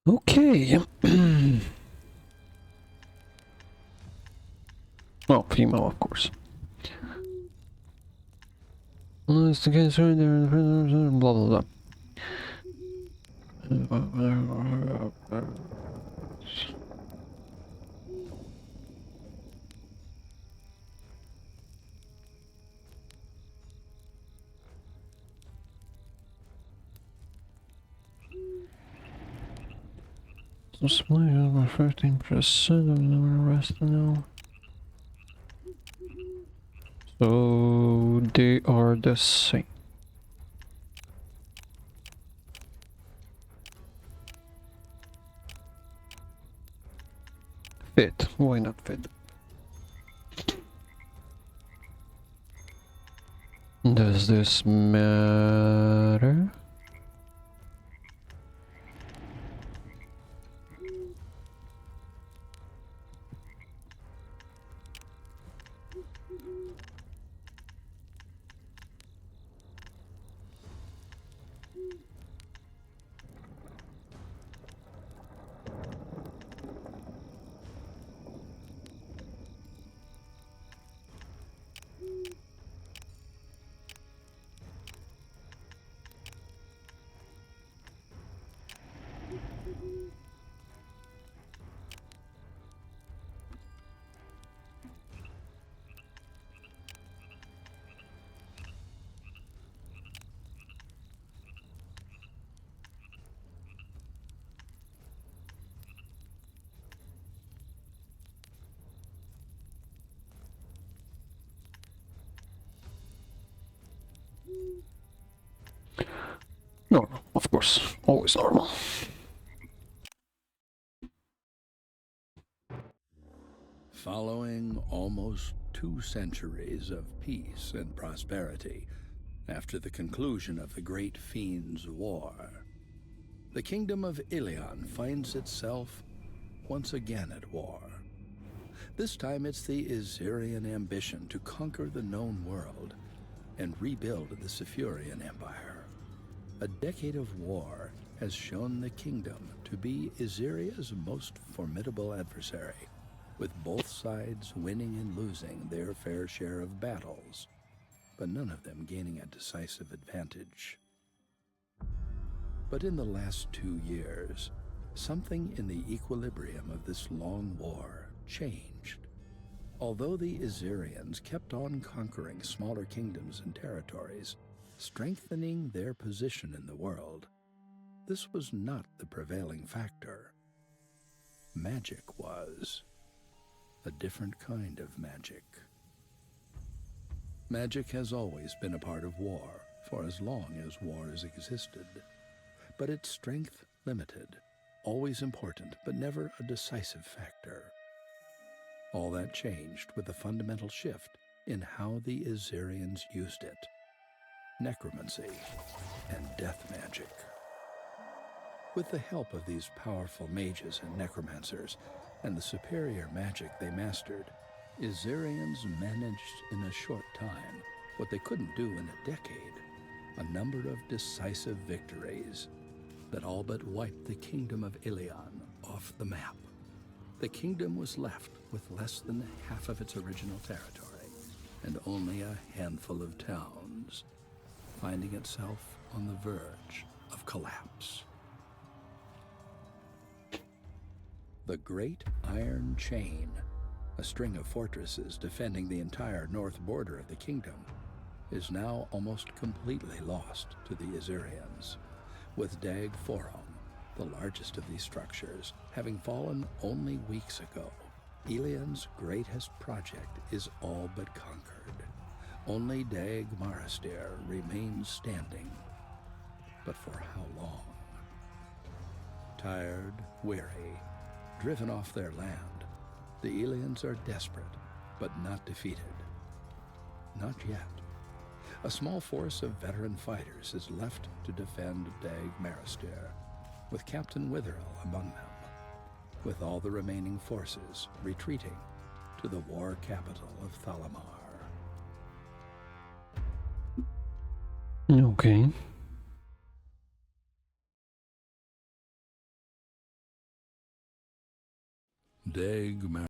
Okay. Oh, female, of course. Let's get started. Blah blah blah. Display over 15% of the rest now. So they are the same. Fit. Why not fit? Does this matter? Normal, of course. Always normal. Following almost 2 centuries of peace and prosperity after the conclusion of the Great Fiend's War, the kingdom of Ilion finds itself once again at war. This time it's the Izirian ambition to conquer the known world and rebuild the Cyphurian Empire. A decade of war has shown the kingdom to be Iziria's most formidable adversary, with both sides winning and losing their fair share of battles, but none of them gaining a decisive advantage. But in the last 2 years, something in the equilibrium of this long war changed. Although the Izirians kept on conquering smaller kingdoms and territories, strengthening their position in the world, this was not the prevailing factor. Magic was. A different kind of magic. Magic has always been a part of war, for as long as wars existed. But its strength limited, always important, but never a decisive factor. All that changed with a fundamental shift in how the Izirians used it. Necromancy and death magic. With the help of these powerful mages and necromancers, and the superior magic they mastered, Izirians managed in a short time what they couldn't do in a decade, a number of decisive victories that all but wiped the kingdom of Ilion off the map. The kingdom was left with less than half of its original territory and only a handful of towns, finding itself on the verge of collapse. The Great Iron Chain, a string of fortresses defending the entire north border of the kingdom, is now almost completely lost to the Izirians, with Dag Forum, the largest of these structures, having fallen only weeks ago. Ilion's greatest project is all but conquered. Only Dag Marastir remains standing. But for how long? Tired, weary, driven off their land, the Ilians are desperate, but not defeated. Not yet. A small force of veteran fighters is left to defend Dag Marastir, with Captain Witherell among them, with all the remaining forces retreating to the war capital of Thalamar. Okay. Deg